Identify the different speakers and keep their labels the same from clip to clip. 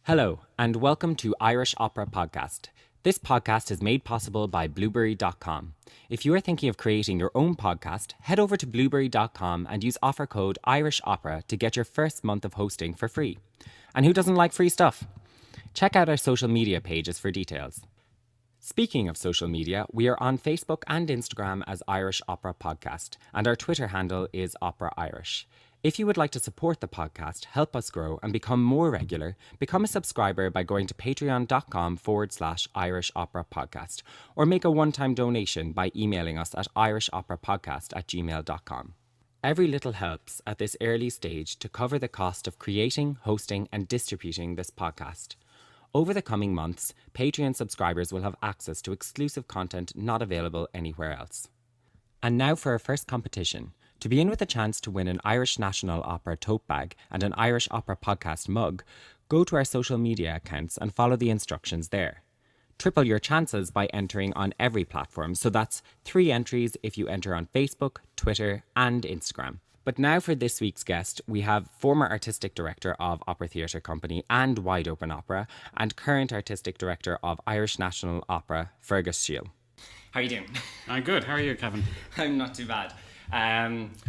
Speaker 1: Hello, and welcome to Irish Opera Podcast. This podcast is made possible by Blueberry.com. If you are thinking of creating your own podcast, head over to Blueberry.com and use offer code Irish Opera to get your first month of hosting for free. And who doesn't like free stuff? Check out our social media pages for details. Speaking of social media, we are on Facebook and Instagram as Irish Opera Podcast, and our Twitter handle is Opera Irish. If you would like to support the podcast, help us grow, and become more regular, become a subscriber by going to patreon.com/Irish Opera Podcast, or make a one-time donation by emailing us at irishoperapodcast@gmail.com. Every little helps at this early stage to cover the cost of creating, hosting, and distributing this podcast. Over the coming months, Patreon subscribers will have access to exclusive content not available anywhere else. And now for our first competition. To be in with a chance to win an Irish National Opera tote bag and an Irish Opera Podcast mug, go to our social media accounts and follow the instructions there. Triple your chances by entering on every platform, so that's 3 entries if you enter on Facebook, Twitter, and Instagram. But now for this week's guest, we have former Artistic Director of Opera Theatre Company and Wide Open Opera, and current Artistic Director of Irish National Opera, Fergus Sheil. How are you doing?
Speaker 2: I'm good. How are you, Kevin?
Speaker 1: I'm not too bad.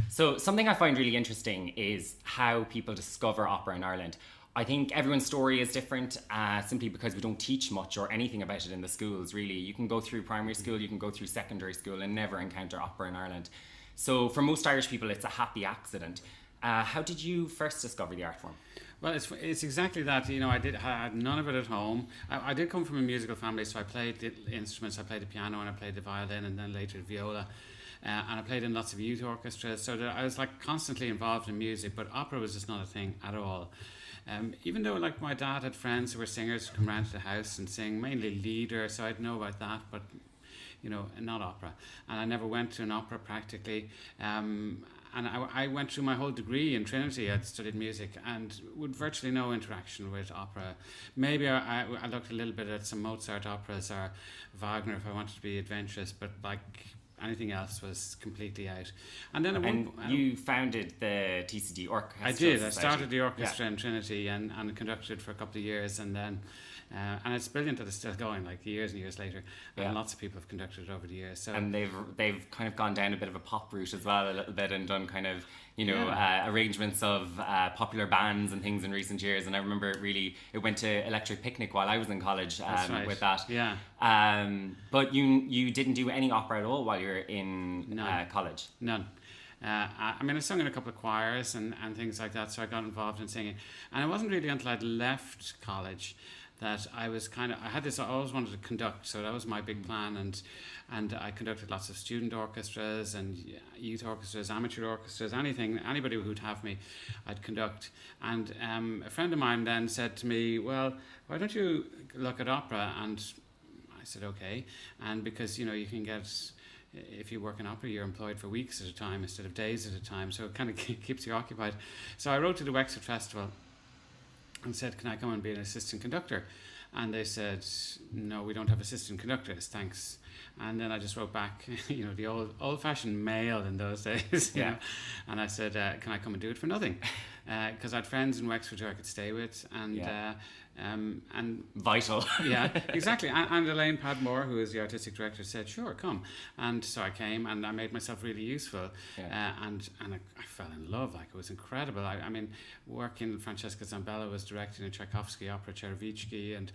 Speaker 1: So something I find really interesting is how people discover opera in Ireland. I think everyone's story is different simply because we don't teach much or anything about it in the schools, really. You can go through primary school, you can go through secondary school and never encounter opera in Ireland. So for most Irish people, it's a happy accident. How did you first discover the art form?
Speaker 2: Well, it's exactly that. You know, I had none of it at home. I did come from a musical family, so I played the instruments. I played the piano and I played the violin and then later the viola. And I played in lots of youth orchestras, so that I was like constantly involved in music, but opera was just not a thing at all. Even though like my dad had friends who were singers who come round to the house and sing, mainly lieder, so I'd know about that, but you know, not opera. And I never went to an opera practically. And I went through my whole degree in Trinity. I'd studied music and with virtually no interaction with opera. Maybe I looked a little bit at some Mozart operas or Wagner if I wanted to be adventurous, but like anything else was completely out. And then
Speaker 1: you founded the TCD Orchestra.
Speaker 2: I did. I started the orchestra in Trinity and conducted for a couple of years, and then and it's brilliant that it's still going, like years and years later. And lots of people have conducted it over the years. So
Speaker 1: and they've kind of gone down a bit of a pop route as well, a little bit, and done kind of arrangements of popular bands and things in recent years. And I remember it went to Electric Picnic while I was in college with that.
Speaker 2: Yeah.
Speaker 1: But you didn't do any opera at all while you were in college?
Speaker 2: None. I mean, I sung in a couple of choirs and things like that, so I got involved in singing. And it wasn't really until I'd left college that I was I always wanted to conduct, so that was my big plan, and I conducted lots of student orchestras and youth orchestras, amateur orchestras, anybody who'd have me, I'd conduct. And a friend of mine then said to me, well, why don't you look at opera? And I said, okay. And because, you know, you can get, if you work in opera, you're employed for weeks at a time instead of days at a time, so it kind of keeps you occupied. So I wrote to the Wexford Festival and said, can I come and be an assistant conductor? And they said, no, we don't have assistant conductors, thanks. And then I just wrote back, you know, the old-fashioned mail in those days. You know? And I said, can I come and do it for nothing? Because I had friends in Wexford who I could stay with, and
Speaker 1: vital.
Speaker 2: Yeah, exactly. And Elaine Padmore, who is the artistic director, said, sure, come. And so I came, and I made myself really useful. And I fell in love. Like, it was incredible. I mean, working, Francesca Zambella was directing a Tchaikovsky opera, Cherevichky, and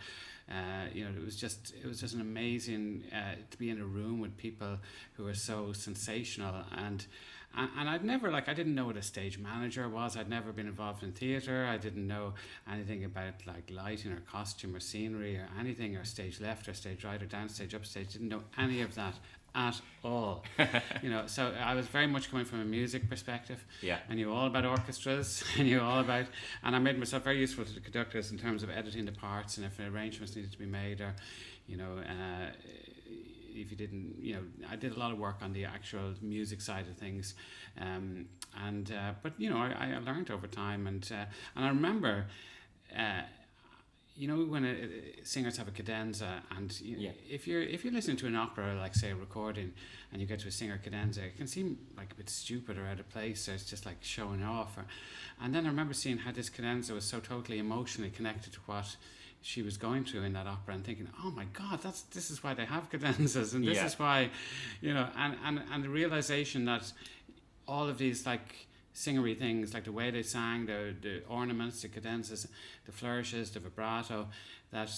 Speaker 2: you know, it was just an amazing to be in a room with people who were so sensational. And I'd never, I didn't know what a stage manager was. I'd never been involved in theatre. I didn't know anything about like lighting or costume or scenery or anything, or stage left or stage right or downstage, upstage. Didn't know any of that at all. You know, so I was very much coming from a music perspective.
Speaker 1: Yeah.
Speaker 2: I knew all about orchestras. And I made myself very useful to the conductors in terms of editing the parts and if arrangements needed to be made, or, you know, if you didn't, you know, I did a lot of work on the actual music side of things, but you know, I learned over time, and I remember, when singers have a cadenza, and if you're listening to an opera, like say a recording, and you get to a singer cadenza, it can seem like a bit stupid or out of place, or it's just like showing off. And then I remember seeing how this cadenza was so totally emotionally connected to what she was going through in that opera, and thinking, oh my God, this is why they have cadenzas, and this is why, and the realization that all of these like singery things, like the way they sang, the ornaments, the cadenzas, the flourishes, the vibrato, that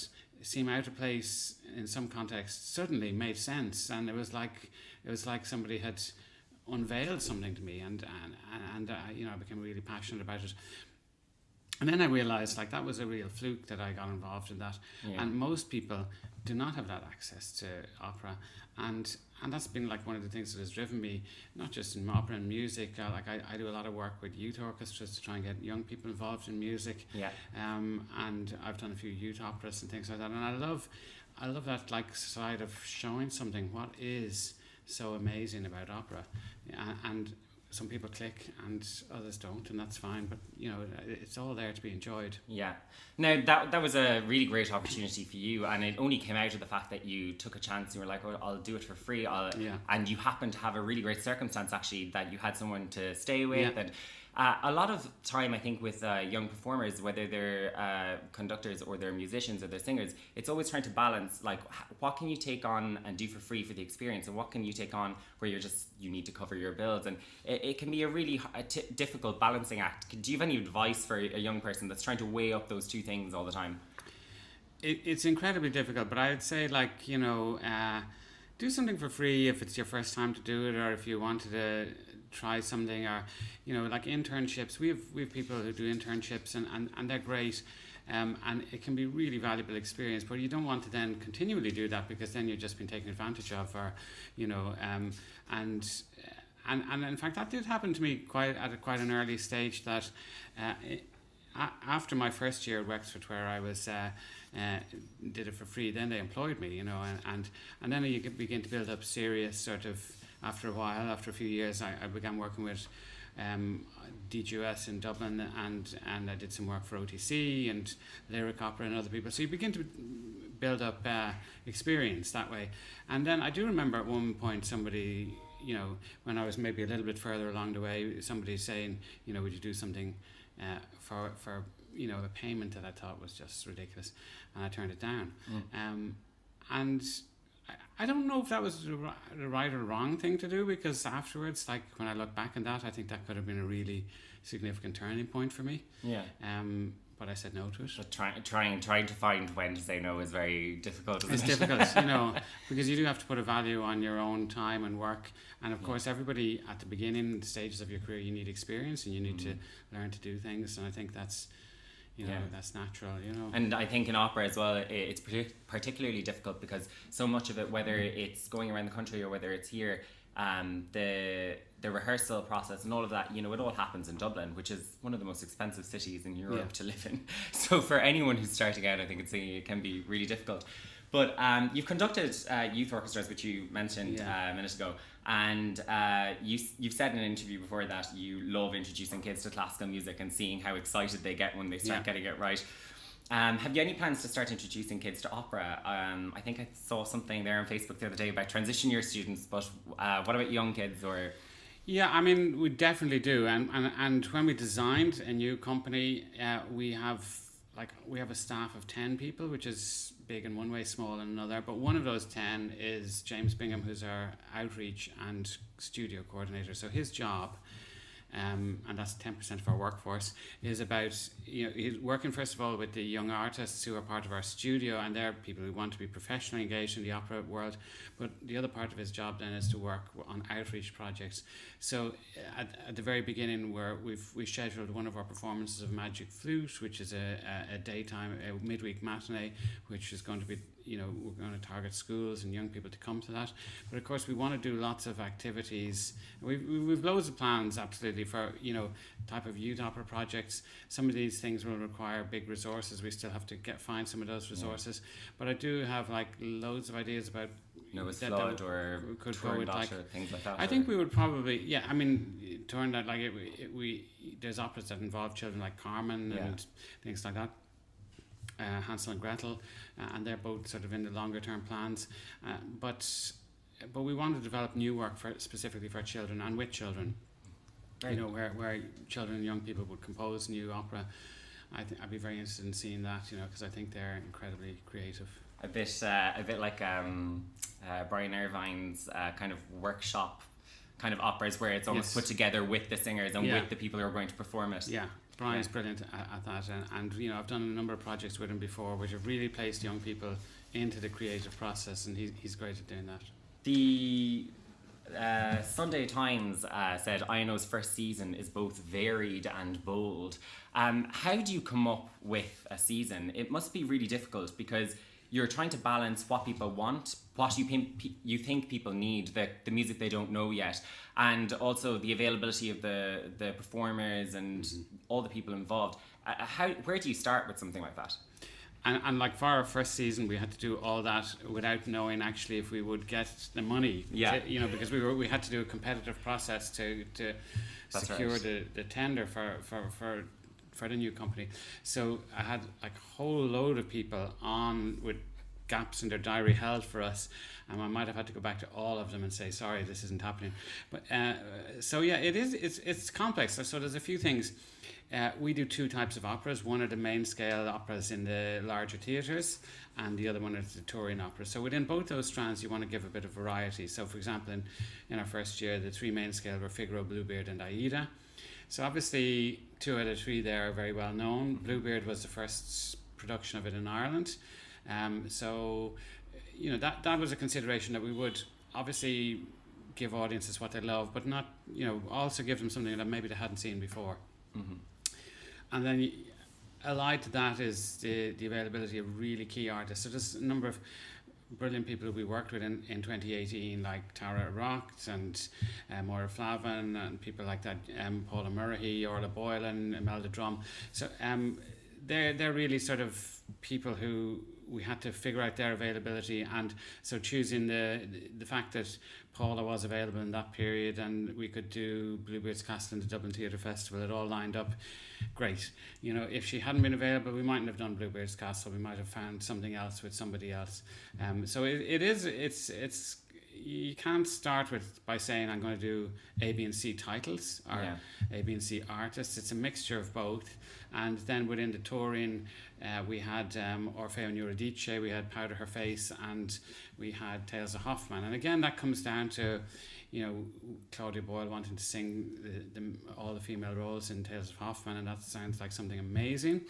Speaker 2: seem out of place in some contexts, suddenly made sense, and it was like somebody had unveiled something to me, and I became really passionate about it. And then I realized like that was a real fluke that I got involved in that, and most people do not have that access to opera, and that's been like one of the things that has driven me, not just in opera and music. I do a lot of work with youth orchestras to try and get young people involved in music. And I've done a few youth operas and things like that. And I love that like side of showing something what is so amazing about opera. And some people click and others don't, and that's fine, but it's all there to be enjoyed.
Speaker 1: Now that was a really great opportunity for you, and it only came out of the fact that you took a chance and you were like, oh, I'll do it for free. And you happened to have a really great circumstance actually, that you had someone to stay with. And a lot of time I think with young performers, whether they're conductors or they're musicians or they're singers, it's always trying to balance like what can you take on and do for free for the experience, and what can you take on where you need to cover your bills, and it can be a really difficult balancing act. Do you have any advice for a young person that's trying to weigh up those two things all the time?
Speaker 2: It's incredibly difficult, but I'd say like do something for free if it's your first time to do it, or if you wanted to try something, or like internships. We have people who do internships, and they're great, and it can be really valuable experience, but you don't want to then continually do that, because then you've just been taken advantage of, or and in fact that did happen to me quite an early stage, that after my first year at Wexford, where I was did it for free, then they employed me, and then you begin to build up serious sort of. After a while, after a few years, I began working with DGUS in Dublin, and I did some work for OTC and Lyric Opera and other people. So you begin to build up experience that way. And then I do remember at one point somebody, when I was maybe a little bit further along the way, somebody saying, would you do something for a payment that I thought was just ridiculous, and I turned it down. And I don't know if that was the right or wrong thing to do, because afterwards, like when I look back on that, I think that could have been a really significant turning point for me. But I said no to it.
Speaker 1: But trying to find when to say no is very difficult.
Speaker 2: It's difficult, because you do have to put a value on your own time and work. And of course, everybody at the beginning, the stages of your career, you need experience and you need to learn to do things. And I think that's that's natural,
Speaker 1: And I think in opera as well, it's particularly difficult because so much of it, whether it's going around the country or whether it's here, the rehearsal process and all of that, it all happens in Dublin, which is one of the most expensive cities in Europe to live in. So for anyone who's starting out, I think it can be really difficult. But you've conducted youth orchestras, which you mentioned a minute ago, and you've said in an interview before that you love introducing kids to classical music and seeing how excited they get when they start getting it right. Have you any plans to start introducing kids to opera? I think I saw something there on Facebook the other day about transition year students, but what about young kids? Or
Speaker 2: Yeah, I mean, we definitely do. And when we designed a new company, we have a staff of 10 people, which is big in one way, small in another. But one of those 10 is James Bingham, who's our outreach and studio coordinator. So his job, and that's 10% of our workforce, is about, he's working first of all with the young artists who are part of our studio, and they're people who want to be professionally engaged in the opera world. But the other part of his job then is to work on outreach projects. So at the very beginning, we scheduled one of our performances of Magic Flute, which is a daytime, a midweek matinee, which is going to be, we're going to target schools and young people to come to that. But of course, we want to do lots of activities. We've loads of plans, absolutely, for type of youth opera projects. Some of these things will require big resources. We still have to find some of those resources. But I do have loads of ideas about
Speaker 1: with flood or
Speaker 2: could go with
Speaker 1: things like that.
Speaker 2: I think we would probably turn that there's operas that involve children like Carmen and things like that. Hansel and Gretel, and they're both sort of in the longer term plans. But we want to develop new work specifically for children and with children.
Speaker 1: Right.
Speaker 2: Where children and young people would compose new opera. I'd be very interested in seeing that, because I think they're incredibly creative.
Speaker 1: A bit like Brian Irvine's kind of workshop kind of operas, where it's almost put together with the singers and with the people who are going to perform it.
Speaker 2: Yeah, Brian's brilliant at that, and I've done a number of projects with him before, which have really placed young people into the creative process, and he's great at doing that.
Speaker 1: The Sunday Times said INO's first season is both varied and bold. How do you come up with a season? It must be really difficult because you're trying to balance what people want, what you think people need, the music they don't know yet, and also the availability of the performers and all the people involved. Where do you start with something like that?
Speaker 2: And like for our first season, we had to do all that without knowing actually if we would get the money.
Speaker 1: Yeah.
Speaker 2: Because we had to do a competitive process to secure the tender for the new company. So I had like a whole load of people on with gaps in their diary held for us, and I might have had to go back to all of them and say, sorry, this isn't happening. But it's complex. So there's a few things. We do two types of operas. One are the main scale operas in the larger theatres, and the other one is the touring operas. So within both those strands, you want to give a bit of variety. So for example, in our first year, the three main scale were Figaro, Bluebeard and Aida. So obviously 2 out of 3 there are very well known. Bluebeard was the first production of it in Ireland. So that was a consideration, that we would obviously give audiences what they love, but not, also give them something that maybe they hadn't seen before. Mm-hmm. And then allied to that is the availability of really key artists. So there's a number of brilliant people who we worked with in 2018, like Tara Rocht and Moira Flavin and people like that, Paula Murray, Orla Boylan, Imelda Drum. So they're really sort of people who we had to figure out their availability, and so choosing the fact that Paula was available in that period and we could do Bluebeard's Castle and the Dublin Theatre Festival, it all lined up great. If she hadn't been available, we mightn't have done Bluebeard's Castle, we might have found something else with somebody else. So it's you can't start by saying I'm going to do A, B and C titles or A, B and C artists. It's a mixture of both. And then within the touring, we had Orfeo and Eurydice, we had Powder Her Face, and we had Tales of Hoffman. And again, that comes down to Claudia Boyle wanting to sing all the female roles in Tales of Hoffman, and that sounds like something amazing.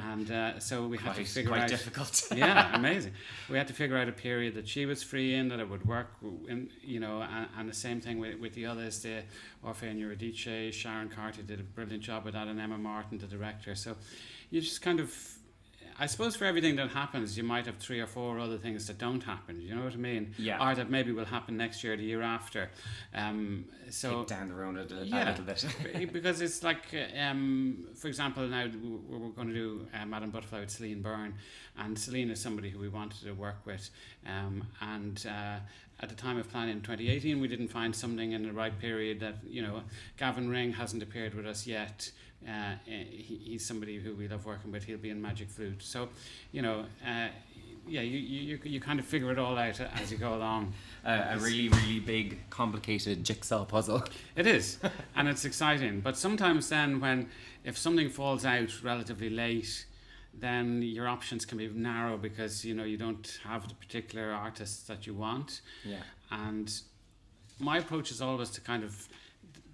Speaker 2: And so we had to figure out...
Speaker 1: Quite difficult.
Speaker 2: Yeah, amazing. We had to figure out a period that she was free in, that it would work, and the same thing with the others, the Orfeo and Eurydice. Sharon Carty did a brilliant job with that, and Emma Martin, the director. So you just kind of... I suppose for everything that happens, you might have 3 or 4 other things that don't happen. You know what I mean?
Speaker 1: Yeah.
Speaker 2: Or that maybe will happen next year, the year after. So
Speaker 1: kick down the road a little bit.
Speaker 2: Because it's like, for example, now we're going to do Madame Butterfly with Celine Byrne, and Celine is somebody who we wanted to work with. And at the time of planning in 2018, we didn't find something in the right period that, Gavin Ring hasn't appeared with us yet. He's somebody who we love working with. He'll be in Magic Flute. So, you kind of figure it all out as you go along.
Speaker 1: A really, really big, complicated jigsaw puzzle.
Speaker 2: It is, and it's exciting. But sometimes then if something falls out relatively late, then your options can be narrow because, you don't have the particular artists that you want.
Speaker 1: Yeah.
Speaker 2: And my approach is always to kind of...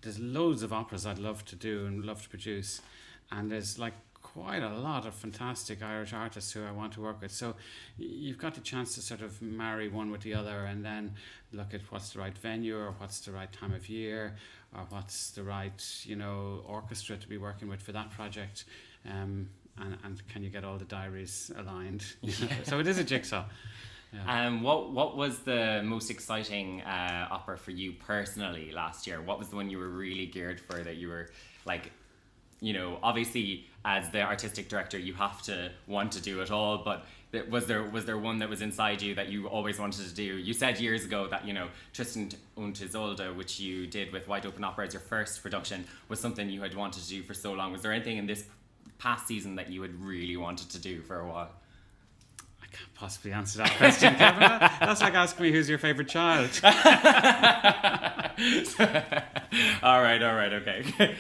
Speaker 2: There's loads of operas I'd love to do and love to produce, and there's like quite a lot of fantastic Irish artists who I want to work with. So you've got the chance to sort of marry one with the other, and then look at what's the right venue, or what's the right time of year, or what's the right orchestra to be working with for that project, and can you get all the diaries aligned? So it is a jigsaw.
Speaker 1: Yeah. What was the most exciting opera for you personally last year? What was the one you were really geared for, that you were like, obviously as the artistic director you have to want to do it all, but was there one that was inside you that you always wanted to do? You said years ago that Tristan und Isolde, which you did with White Open Opera as your first production, was something you had wanted to do for so long. Was there anything in this past season that you had really wanted to do for a while?
Speaker 2: I can't possibly answer that question, Kevin. That's like asking me who's your favourite child.
Speaker 1: All right, okay.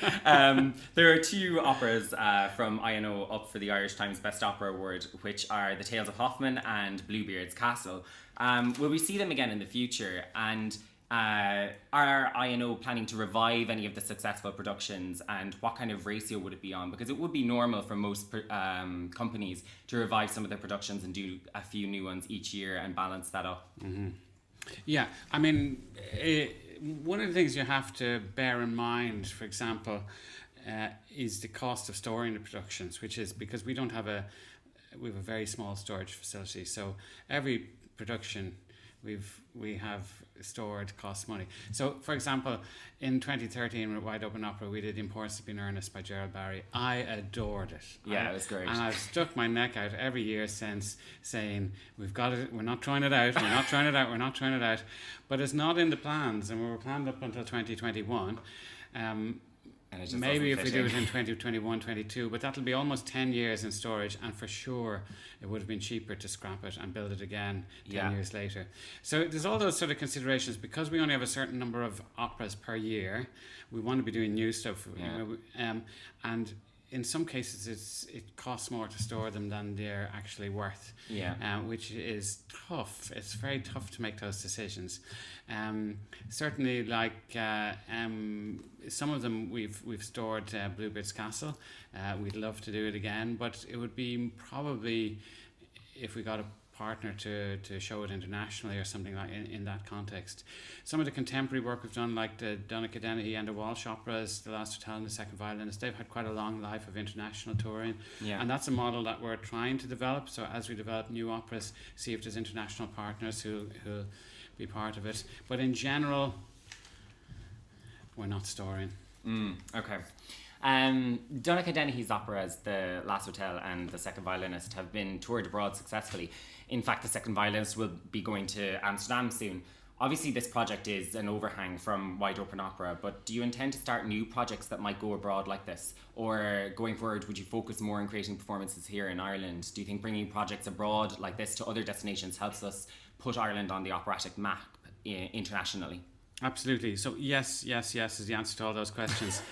Speaker 1: There are 2 operas from INO up for the Irish Times Best Opera Award, which are The Tales of Hoffmann and Bluebeard's Castle. Will we see them again in the future? And are INO planning to revive any of the successful productions, and what kind of ratio would it be on? Because it would be normal for most companies to revive some of their productions and do a few new ones each year and balance that up.
Speaker 2: Mm-hmm. Yeah, I mean, one of the things you have to bear in mind, for example, is the cost of storing the productions, which is because we have a very small storage facility, so every production we have stored costs money. So, for example, in 2013 with Wide Open Opera, we did In Porcelain in Earnest by Gerald Barry. I adored it.
Speaker 1: Yeah, it was great.
Speaker 2: And I've stuck my neck out every year since, saying, we've got it, we're not trying it out, we're not trying it out. But it's not in the plans, and we were planned up until 2021. Maybe if we do it in 2021, 22, but that'll be almost 10 years in storage, and for sure it would have been cheaper to scrap it and build it again 10 years later. So there's all those sort of considerations. Because we only have a certain number of operas per year, we want to be doing new stuff. And in some cases it costs more to store them than they're actually worth, which is tough. It's very tough to make those decisions. Certainly, like some of them we've stored Bluebeard's Castle. We'd love to do it again, but it would be probably, if we got a partner to show it internationally or something like in that context. Some of the contemporary work we've done, like the Donnacha Dennehy and the Walsh operas, The Last Hotel and The Second Violinist, they've had quite a long life of international touring, and that's a model that we're trying to develop. So as we develop new operas, see if there's international partners who'll be part of it. But in general, we're not storing.
Speaker 1: Okay. Donnacha Dennehy's operas, The Last Hotel and The Second Violinist, have been toured abroad successfully. In fact, The Second Violinist will be going to Amsterdam soon. Obviously, this project is an overhang from Wide Open Opera, but do you intend to start new projects that might go abroad like this? Or going forward, would you focus more on creating performances here in Ireland? Do you think bringing projects abroad like this to other destinations helps us put Ireland on the operatic map internationally?
Speaker 2: Absolutely. So yes is the answer to all those questions.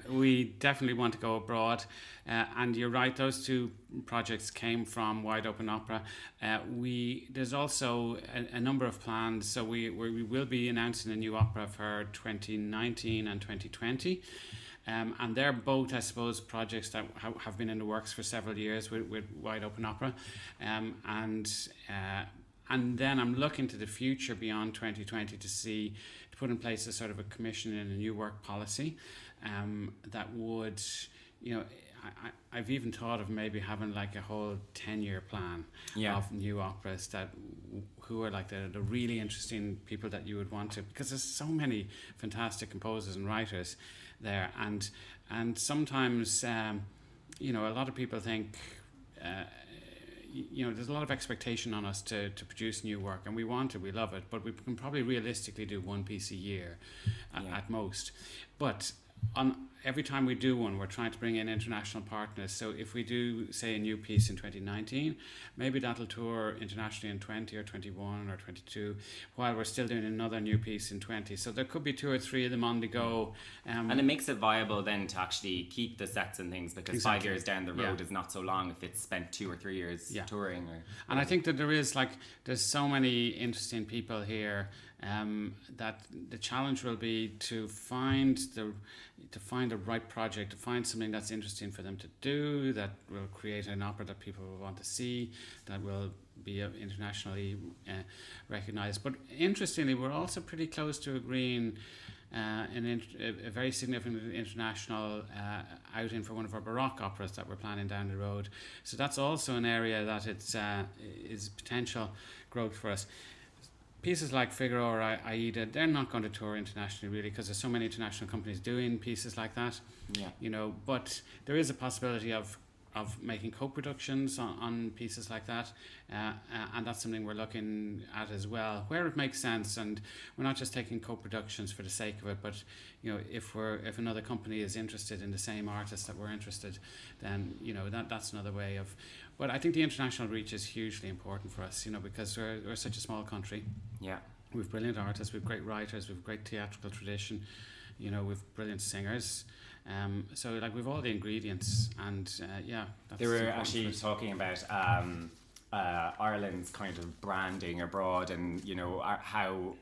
Speaker 2: We definitely want to go abroad, and you're right, those 2 projects came from Wide Open Opera. There's also a number of plans, so we will be announcing a new opera for 2019 and 2020. And they're both, I suppose, projects that have been in the works for several years with Wide Open Opera. And then I'm looking to the future beyond 2020 to put in place a sort of a commission and a new work policy that would, I've even thought of maybe having like a whole 10-year plan of new operas who are like the really interesting people that you would want to, because there's so many fantastic composers and writers there. And sometimes, a lot of people think, there's a lot of expectation on us to produce new work, and we love it, but we can probably realistically do 1 piece a year at most. But on every time we do one, we're trying to bring in international partners. So if we do, say, a new piece in 2019, maybe that'll tour internationally in 20 or 21 or 22, while we're still doing another new piece in 20. So there could be 2 or 3 of them on the go.
Speaker 1: And it makes it viable then to actually keep the sets and things, because exactly. 5 years down the road is not so long if it's spent 2 or 3 years touring.
Speaker 2: And I think that there's so many interesting people here, that the challenge will be to find the right project, to find something that's interesting for them to do, that will create an opera that people will want to see, that will be internationally recognized. But interestingly, we're also pretty close to agreeing a very significant international outing for one of our Baroque operas that we're planning down the road. So that's also an area that is potential growth for us. Pieces like Figaro or Aida, they're not going to tour internationally really, because there's so many international companies doing pieces like that. But there is a possibility of of making co-productions on pieces like that, and that's something we're looking at as well, where it makes sense, and we're not just taking co-productions for the sake of it, but if another company is interested in the same artist that we're interested, then that's another way of. But I think the international reach is hugely important for us, because we're such a small country.
Speaker 1: Yeah,
Speaker 2: we've brilliant artists, we've great writers, we've great theatrical tradition, we've brilliant singers. So we've all the ingredients, and that's
Speaker 1: they were actually talking about Ireland's kind of branding abroad, and how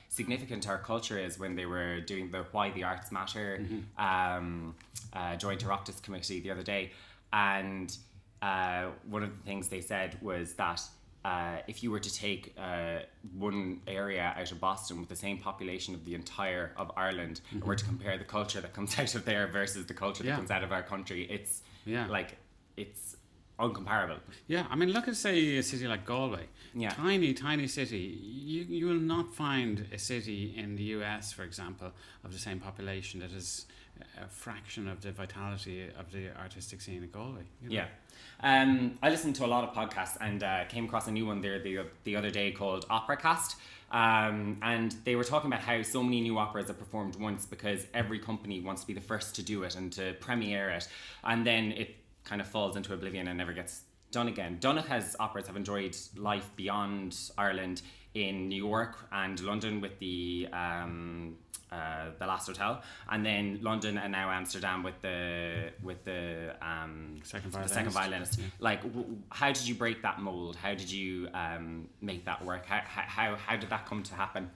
Speaker 1: significant our culture is, when they were doing the Why the Arts Matter Joint Oireachtas Committee the other day, and one of the things they said was that if you were to take one area out of Boston with the same population of the entire of Ireland, and were to compare the culture that comes out of there versus the culture that comes out of our country, it's it's uncomparable.
Speaker 2: Yeah, I mean, look at, say, a city like Galway.
Speaker 1: Yeah.
Speaker 2: Tiny city. You will not find a city in the US, for example, of the same population that is a fraction of the vitality of the artistic scene in Galway.
Speaker 1: Yeah. I listened to a lot of podcasts, and came across a new one there the other day called Operacast. And they were talking about how so many new operas are performed once because every company wants to be the first to do it and to premiere it, and then it kind of falls into oblivion and never gets done again. Donnacha's operas have enjoyed life beyond Ireland in New York and London with the Last Hotel, and then London and now Amsterdam with the second violinist.
Speaker 2: Yeah.
Speaker 1: How did you break that mold? How did you make that work? How did that come to happen?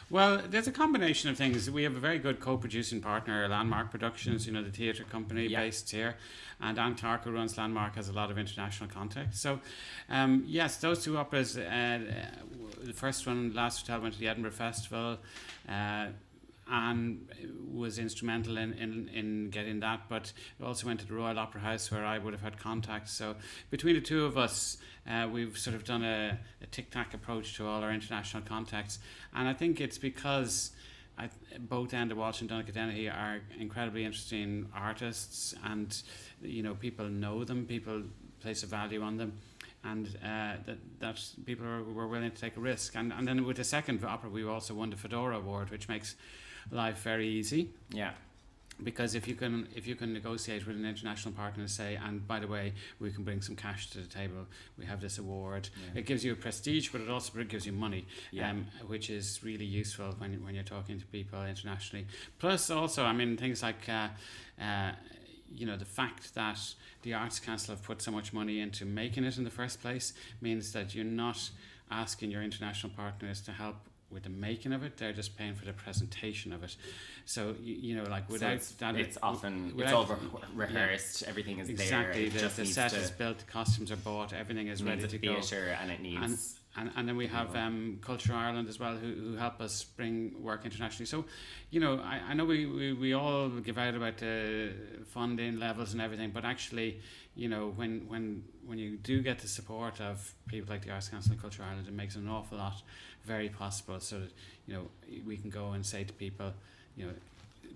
Speaker 2: Well, there's a combination of things. We have a very good co-producing partner, Landmark Productions, the theatre company based here. And Anne Clark, who runs Landmark, has a lot of international contacts. So, yes, those two operas, the first one, Last Hotel, went to the Edinburgh Festival. Anne was instrumental in getting that, but it also went to the Royal Opera House, where I would have had contacts. So between the two of us, we've sort of done a tic-tac approach to all our international contacts, and I think it's because both Enda Walsh and Donnacha Dennehy are incredibly interesting artists, and people know them, people place a value on them, and that people were willing to take a risk. And then with the second opera, we also won the Fedora Award, which makes life very easy.
Speaker 1: Yeah.
Speaker 2: Because if you can negotiate with an international partner and say, and by the way, we can bring some cash to the table, we have this award. It gives you a prestige, but it also gives you money, which is really useful when you're talking to people internationally. Plus, also, I mean, things like the fact that the Arts Council have put so much money into making it in the first place means that you're not asking your international partners to help with the making of it, they're just paying for the presentation of it. So without that,
Speaker 1: it's often it's all rehearsed. Everything is
Speaker 2: exactly
Speaker 1: there.
Speaker 2: The set is built, the costumes are bought, everything is ready to go.
Speaker 1: Theatre, and it needs.
Speaker 2: And then we have Culture Ireland as well, who help us bring work internationally. So, I know we all give out about the funding levels and everything, but actually, when you do get the support of people like the Arts Council and Culture Ireland, it makes an awful lot very possible. So that we can go and say to people,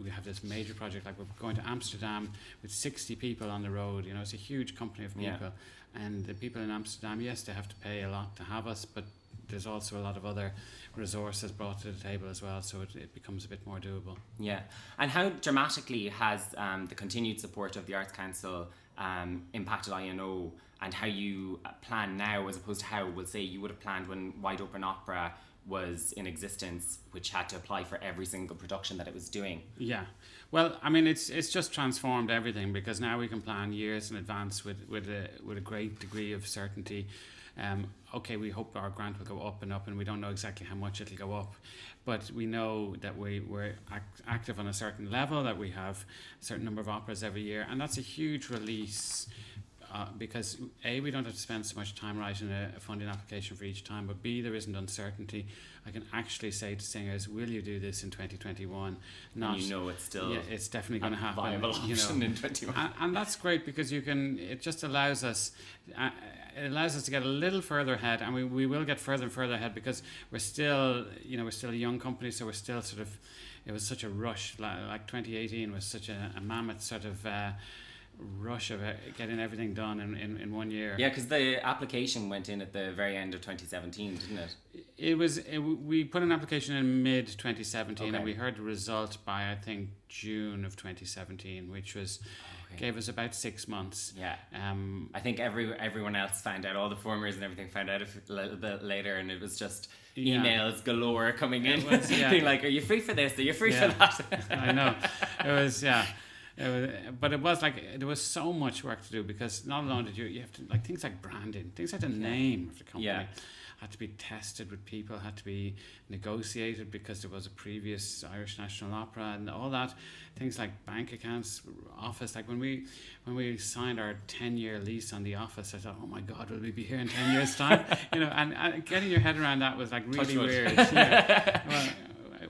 Speaker 2: we have this major project, like we're going to Amsterdam with 60 people on the road. It's a huge company of people, and the people in Amsterdam, yes, they have to pay a lot to have us, but there's also a lot of other resources brought to the table as well, so it becomes a bit more doable. Yeah.
Speaker 1: And how dramatically has the continued support of the Arts Council impacted INO, and how you plan now as opposed to how, we'll say, you would have planned when Wide Open Opera was in existence, which had to apply for every single production that it was doing?
Speaker 2: Yeah, well, I mean, it's just transformed everything, because now we can plan years in advance with a great degree of certainty. Okay, we hope our grant will go up and up, and we don't know exactly how much it'll go up, but we know that we're active on a certain level, that we have a certain number of operas every year, and that's a huge release. Because A, we don't have to spend so much time writing a funding application for each time, but B, there isn't uncertainty. I can actually say to singers, will you do this in 2021?
Speaker 1: Not, it's still
Speaker 2: it's definitely going to happen.
Speaker 1: Viable option in 2021.
Speaker 2: And that's great, because it just allows us to get a little further ahead, and we will get further and further ahead, because we're still a young company, so we're still sort of, it was such a rush, like 2018 was such a mammoth sort of rush of getting everything done in 1 year.
Speaker 1: Yeah, because the application went in at the very end of 2017, didn't it?
Speaker 2: We put an application in mid 2017,
Speaker 1: Okay.
Speaker 2: and we heard the result by, I think, June of 2017, which was gave us about 6 months.
Speaker 1: Yeah. I think everyone else found out, all the formers and everything found out a little bit later, and it was just emails galore coming in.
Speaker 2: Was,
Speaker 1: being like, are you free for this? Are you free for that?
Speaker 2: I know. It was, but it was like, there was so much work to do, because not alone did you have to, like, things like branding, things like the name of the company had to be tested with people, had to be negotiated because there was a previous Irish National Opera and all that. Things like bank accounts, office. Like when we signed our 10-year lease on the office, I thought, oh my God, will we be here in 10 years' time? And getting your head around that was like really weird.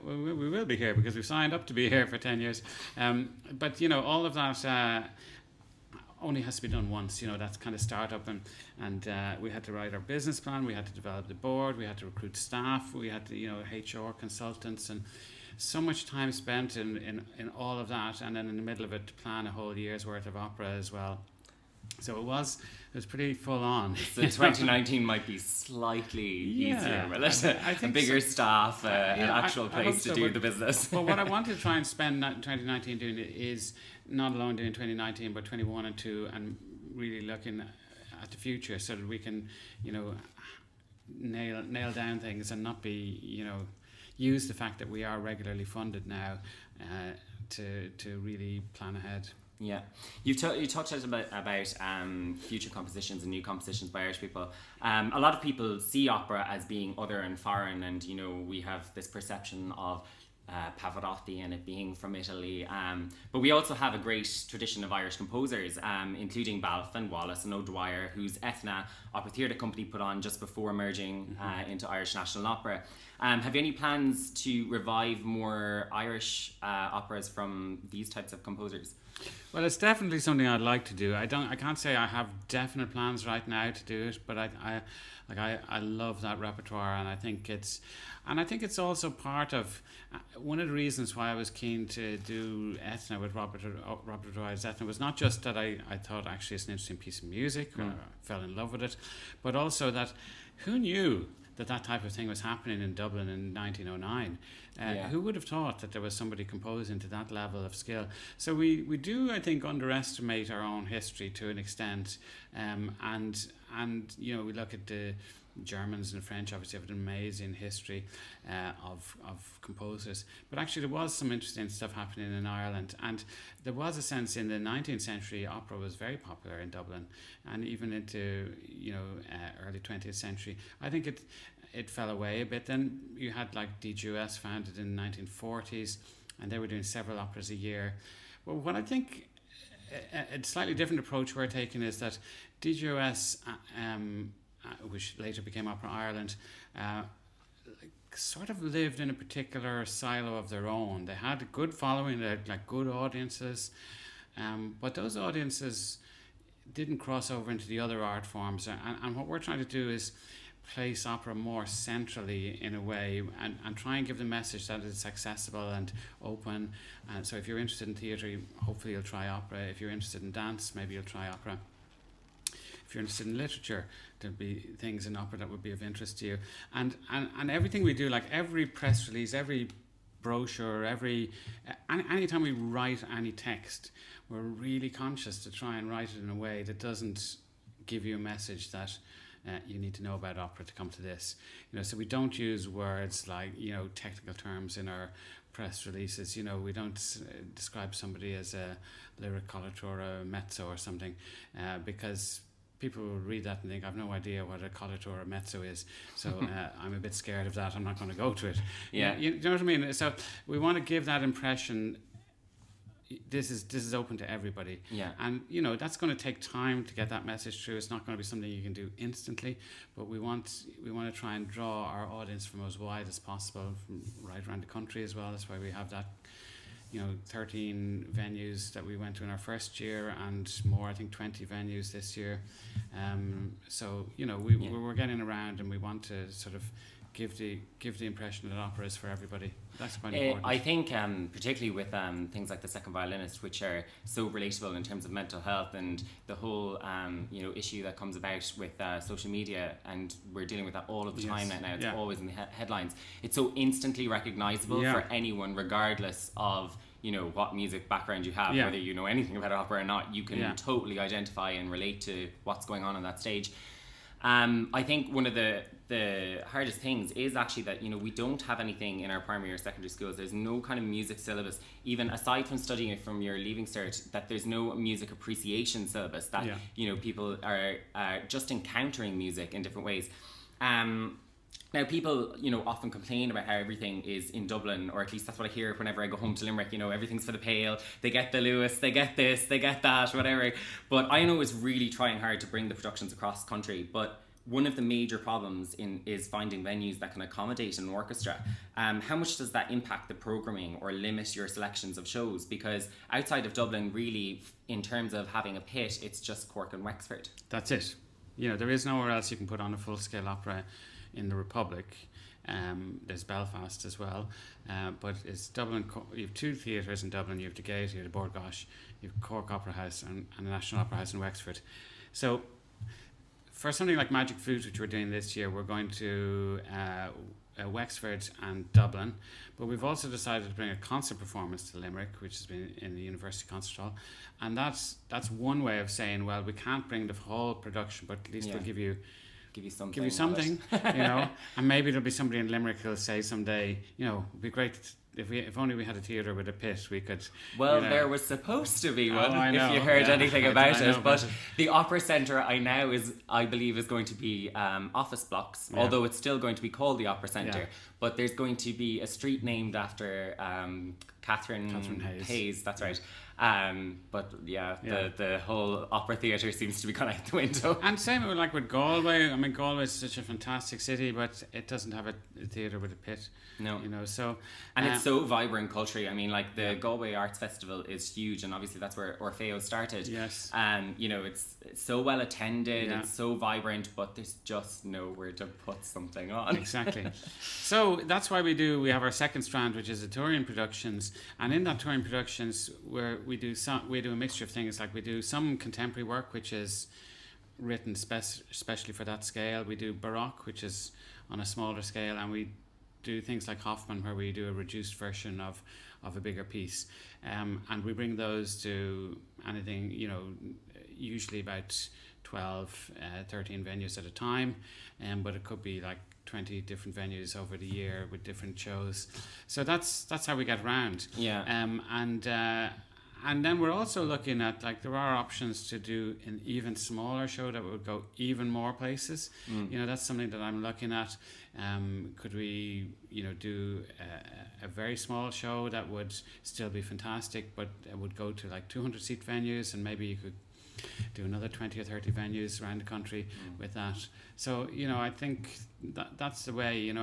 Speaker 2: Well, we will be here because we've signed up to be here for 10 years. But all of that only has to be done once. That's kind of startup, and we had to write our business plan, we had to develop the board, we had to recruit staff, we had to HR consultants, and so much time spent in all of that, and then in the middle of it to plan a whole year's worth of opera as well. So it was pretty full on.
Speaker 1: So 2019 might be slightly easier, will it?
Speaker 2: I think
Speaker 1: a bigger staff, an actual place to do
Speaker 2: but,
Speaker 1: the business.
Speaker 2: But what I want to try and spend 2019 doing is not alone doing 2019, but 21 and 2, and really looking at the future, so that we can, nail down things and not be, use the fact that we are regularly funded now to really plan ahead.
Speaker 1: Yeah, you talked about future compositions and new compositions by Irish people. A lot of people see opera as being other and foreign, and we have this perception of Pavarotti and it being from Italy. But we also have a great tradition of Irish composers, including Balfe and Wallace and O'Dwyer, whose Ethna Opera Theatre Company put on just before merging into Irish National Opera. Have you any plans to revive more Irish operas from these types of composers?
Speaker 2: Well, it's definitely something I'd like to do. I can't say I have definite plans right now to do it, but I love that repertoire, and I think it's also part of one of the reasons why I was keen to do Ethna with Robert Dwyer's Ethna was not just that I thought actually it's an interesting piece of music, I fell in love with it, but also that who knew that type of thing was happening in Dublin in 1909. Who would have thought that there was somebody composing to that level of skill? So we do, I think, underestimate our own history to an extent, and we look at the Germans and French obviously have an amazing history of composers, but actually there was some interesting stuff happening in Ireland, and there was a sense in the 19th century opera was very popular in Dublin, and even into early 20th century. I think it fell away a bit. Then you had like DGUS, founded in the 1940s, and they were doing several operas a year. Well, what I think a slightly different approach we're taking is that DGUS, which later became Opera Ireland, sort of lived in a particular silo of their own. They had a good following, they had like good audiences, but those audiences didn't cross over into the other art forms. And what we're trying to do is place opera more centrally in a way, and try and give the message that it's accessible and open. And so if you're interested in theatre, hopefully you'll try opera. If you're interested in dance, maybe you'll try opera. If you're interested in literature, there'll be things in opera that would be of interest to you. And everything we do, like every press release, every brochure, anytime we write any text, we're really conscious to try and write it in a way that doesn't give you a message that you need to know about opera to come to this. So we don't use words like, technical terms in our press releases. We don't describe somebody as a lyric coloratura or a mezzo or something, because people will read that and think, I've no idea what a coloratura or a mezzo is, so I'm a bit scared of that, I'm not going to go to it.
Speaker 1: Yeah.
Speaker 2: You know what I mean? So we want to give that impression this is open to everybody.
Speaker 1: Yeah.
Speaker 2: And that's going to take time to get that message through. It's not going to be something you can do instantly, but we want to try and draw our audience from as wide as possible, from right around the country as well. That's why we have that 13 venues that we went to in our first year, and more, I think 20 venues this year. So we're getting around, and we want to sort of give the impression that opera is for everybody. That's quite important.
Speaker 1: I think particularly with things like The Second Violinist, which are so relatable in terms of mental health and the whole issue that comes about with social media, and we're dealing with that all of the time now. It's always in the headlines. It's so instantly recognizable for anyone, regardless of what music background you have, whether you know anything about opera or not. You can totally identify and relate to what's going on that stage. I think one of the hardest things is actually that we don't have anything in our primary or secondary schools. There's no kind of music syllabus, even aside from studying it from your leaving cert, that there's no music appreciation syllabus, that people are just encountering music in different ways. Now, people, often complain about how everything is in Dublin, or at least that's what I hear whenever I go home to Limerick. Everything's for the pale. They get the Lewis, they get this, they get that, whatever. But INO is really trying hard to bring the productions across country. But one of the major problems is finding venues that can accommodate an orchestra. How much does that impact the programming or limit your selections of shows? Because outside of Dublin, really, in terms of having a pit, it's just Cork and Wexford.
Speaker 2: That's it. There is nowhere else you can put on a full-scale opera in the Republic. There's Belfast as well, but it's Dublin. You have 2 theatres in Dublin. You have the Gaiety, you have the Bord Gáis, you have Cork Opera House and the National Opera House in Wexford. So for something like Magic Flute, which we're doing this year, we're going to Wexford and Dublin, but we've also decided to bring a concert performance to Limerick, which has been in the University Concert Hall, and that's one way of saying, well, we can't bring the whole production, but at least we'll give you something, and maybe there'll be somebody in Limerick who'll say someday, it'd be great if only we had a theatre with a pit, we could.
Speaker 1: Well, there was supposed to be one. If you heard anything about it, but the Opera Centre I believe is going to be office blocks, although it's still going to be called the Opera Centre. Yeah. But there's going to be a street named after Catherine Hayes. That's right. But the whole opera theatre seems to be gone out the window.
Speaker 2: And same with Galway. I mean, Galway is such a fantastic city, but it doesn't have a theatre with a pit.
Speaker 1: No.
Speaker 2: So
Speaker 1: and it's so vibrant culturally. I mean, like the Galway Arts Festival is huge, and obviously that's where Orfeo started.
Speaker 2: Yes.
Speaker 1: It's so well attended, it's so vibrant, but there's just nowhere to put something on.
Speaker 2: Exactly. So that's why we have our second strand, which is the touring productions, and in that touring productions we do a mixture of things. Like we do some contemporary work, which is written especially for that scale. We do Baroque, which is on a smaller scale, and we do things like Hoffman, where we do a reduced version of a bigger piece, and we bring those to anything, usually about 12, 13 venues at a time, but it could be like 20 different venues over the year with different shows. So that's how we get around. And then we're also looking at, there are options to do an even smaller show that would go even more places. That's something that I'm looking at. Could we, do a very small show that would still be fantastic, but it would go to 200-seat venues, and maybe you could do another 20 or 30 venues around the country with that. So, I think that's the way, and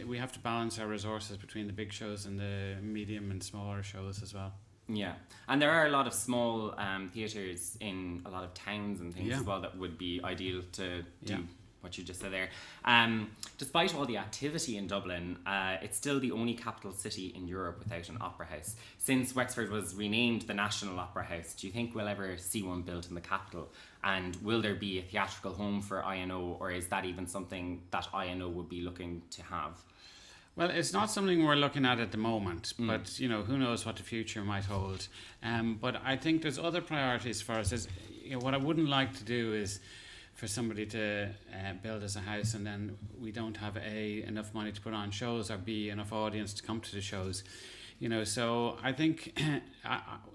Speaker 2: we have to balance our resources between the big shows and the medium and smaller shows as well.
Speaker 1: Yeah, and there are a lot of small theatres in a lot of towns and things as well that would be ideal to do what you just said there. Despite all the activity in Dublin, it's still the only capital city in Europe without an opera house. Since Wexford was renamed the National Opera House, do you think we'll ever see one built in the capital? And will there be a theatrical home for INO, or is that even something that INO would be looking to have?
Speaker 2: Well, it's not something we're looking at the moment, but, who knows what the future might hold. But I think there's other priorities for us. What I wouldn't like to do is for somebody to build us a house and then we don't have enough money to put on shows, or B, enough audience to come to the shows. So I think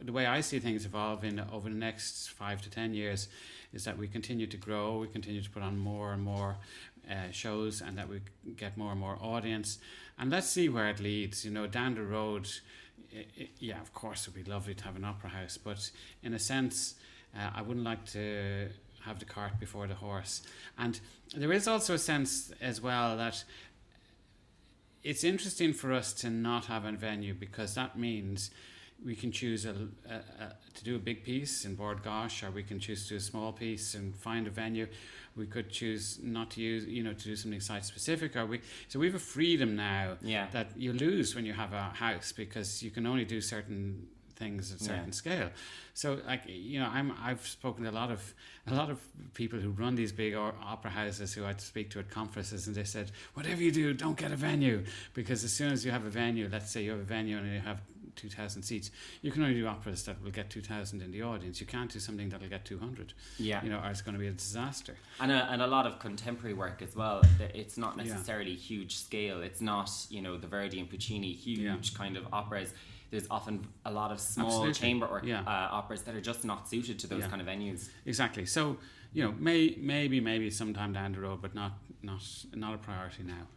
Speaker 2: the way I see things evolving over the next 5 to 10 years is that we continue to grow, we continue to put on more and more shows, and that we get more and more audience, and let's see where it leads. Down the road, of course it'd be lovely to have an opera house, but in a sense I wouldn't like to have the cart before the horse. And there is also a sense as well that it's interesting for us to not have a venue, because that means we can choose to do a big piece in Bord Gáis, or we can choose to do a small piece and find a venue. we could choose not to use, to do something site specific, so we have a freedom now that you lose when you have a house, because you can only do certain things at a certain scale. So I've spoken to a lot of people who run these big opera houses who I speak to at conferences, and they said, whatever you do, don't get a venue, because as soon as you have a venue, let's say you have a venue and you have 2,000 seats, you can only do operas that will get 2,000 in the audience. You can't do something that'll get 200. Or it's going to be a disaster.
Speaker 1: And a lot of contemporary work as well. It's not necessarily huge scale. It's not, the Verdi and Puccini huge kind of operas. There's often a lot of small chamber operas that are just not suited to those kind of venues.
Speaker 2: Exactly. So, maybe sometime down the road, but not a priority now.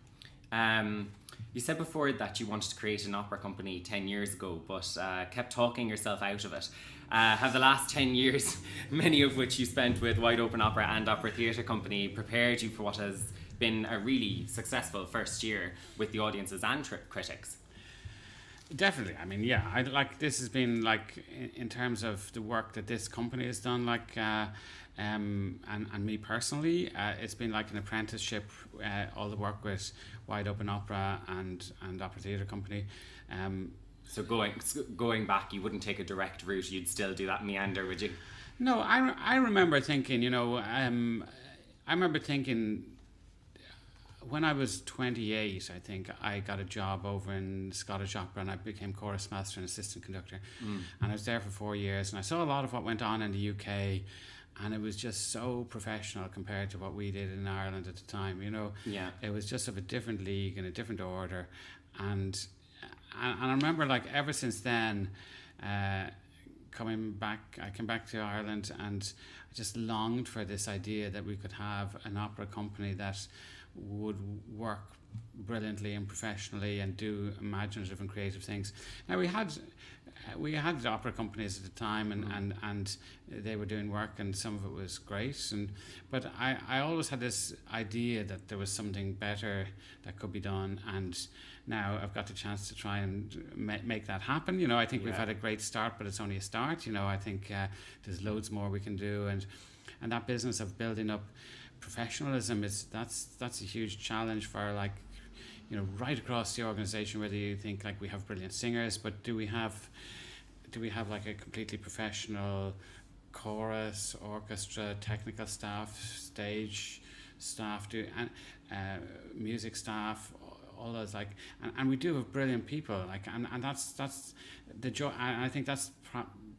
Speaker 1: You said before that you wanted to create an opera company 10 years ago, but kept talking yourself out of it. Have the last 10 years, many of which you spent with Wide Open Opera and Opera Theatre Company, prepared you for what has been a really successful first year with the audiences and critics?
Speaker 2: Definitely. I mean, this has been in terms of the work that this company has done, and me personally, it's been like an apprenticeship, all the work with Wide Open Opera and Opera Theatre Company.
Speaker 1: So going back, you wouldn't take a direct route, you'd still do that meander, would you?
Speaker 2: No, I remember thinking, when I was 28, I think I got a job over in Scottish Opera, and I became chorus master and assistant conductor. And I was there for 4 years, and I saw a lot of what went on in the UK, and it was just so professional compared to what we did in Ireland at the time. It was just of a different league and a different order, and I remember ever since then, I came back to Ireland, and I just longed for this idea that we could have an opera company that would work brilliantly and professionally and do imaginative and creative things. Now we had opera companies at the time, and they were doing work, and some of it was great, but I always had this idea that there was something better that could be done, and now I've got the chance to try and make that happen. I think we've had a great start, but it's only a start. I think there's loads more we can do, and that business of building up professionalism that's a huge challenge for right across the organization, whether you think we have brilliant singers, but do we have a completely professional chorus, orchestra, technical staff, stage staff, music staff, all those and we do have brilliant people and that's the joy. And I think that's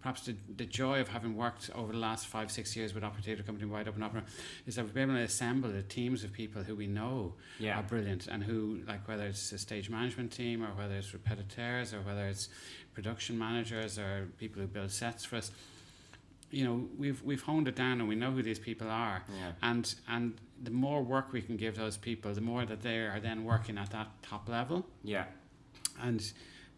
Speaker 2: perhaps the joy of having worked over the last 5-6 years with Opera Theatre Company and Wide Open Opera, is that we've been able to assemble the teams of people who we know are brilliant, and who, whether it's a stage management team, or whether it's repetiteurs, or whether it's production managers, or people who build sets for us, we've honed it down, and we know who these people are, and the more work we can give those people, the more that they are then working at that top level, and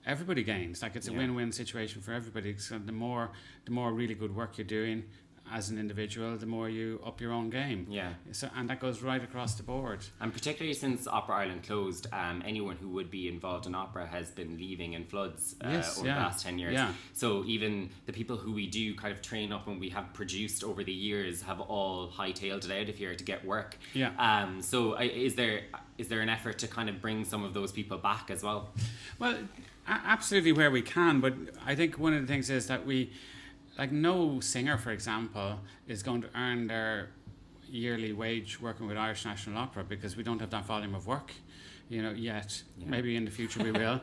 Speaker 2: everybody gains. It's a win-win situation for everybody. So the more really good work you're doing as an individual, the more you up your own game. So, and that goes right across the board.
Speaker 1: And particularly since Opera Ireland closed, anyone who would be involved in opera has been leaving in floods over the last 10 years. So even the people who we do kind of train up and we have produced over the years have all hightailed it out of here to get work. So is there an effort to kind of bring some of those people back as well?
Speaker 2: Well, absolutely, where we can, but I think one of the things is that we, no singer, for example, is going to earn their yearly wage working with Irish National Opera, because we don't have that volume of work, yet. Maybe in the future we will.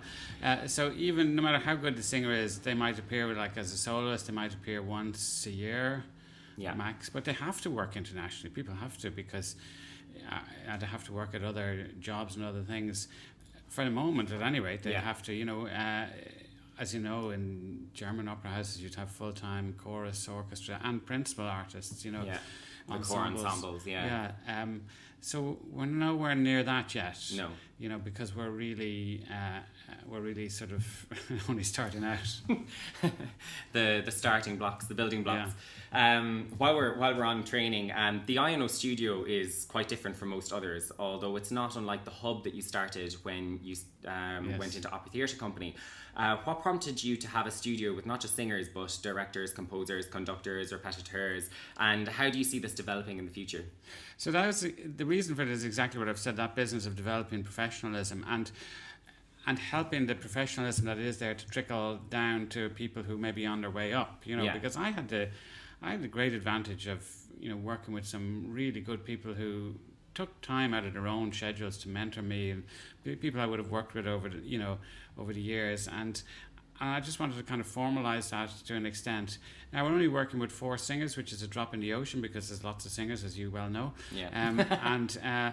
Speaker 2: So even no matter how good the singer is, they might appear as a soloist, they might appear once a year max, but they have to work internationally. People have to, because they have to work at other jobs and other things. For the moment, at any rate, they have to, as you know, in German opera houses, you'd have full-time chorus, orchestra, and principal artists,
Speaker 1: the core ensembles,
Speaker 2: so we're nowhere near that yet.
Speaker 1: No.
Speaker 2: Because we're really sort of only starting out.
Speaker 1: the starting blocks, the building blocks. While we're on training, the INO Studio is quite different from most others, although it's not unlike the hub that you started when you went into Opera Theatre Company. What prompted you to have a studio with not just singers, but directors, composers, conductors, repetiteurs, and how do you see this developing in the future?
Speaker 2: So that was the reason for it is exactly what I've said, that business of developing professionalism and helping the professionalism that is there to trickle down to people who may be on their way up, because I had the great advantage of, working with some really good people who took time out of their own schedules to mentor me, and people I would have worked with over the years, and I just wanted to kind of formalize that to an extent. Now, we're only working with 4 singers, which is a drop in the ocean because there's lots of singers, as you well know. Yeah.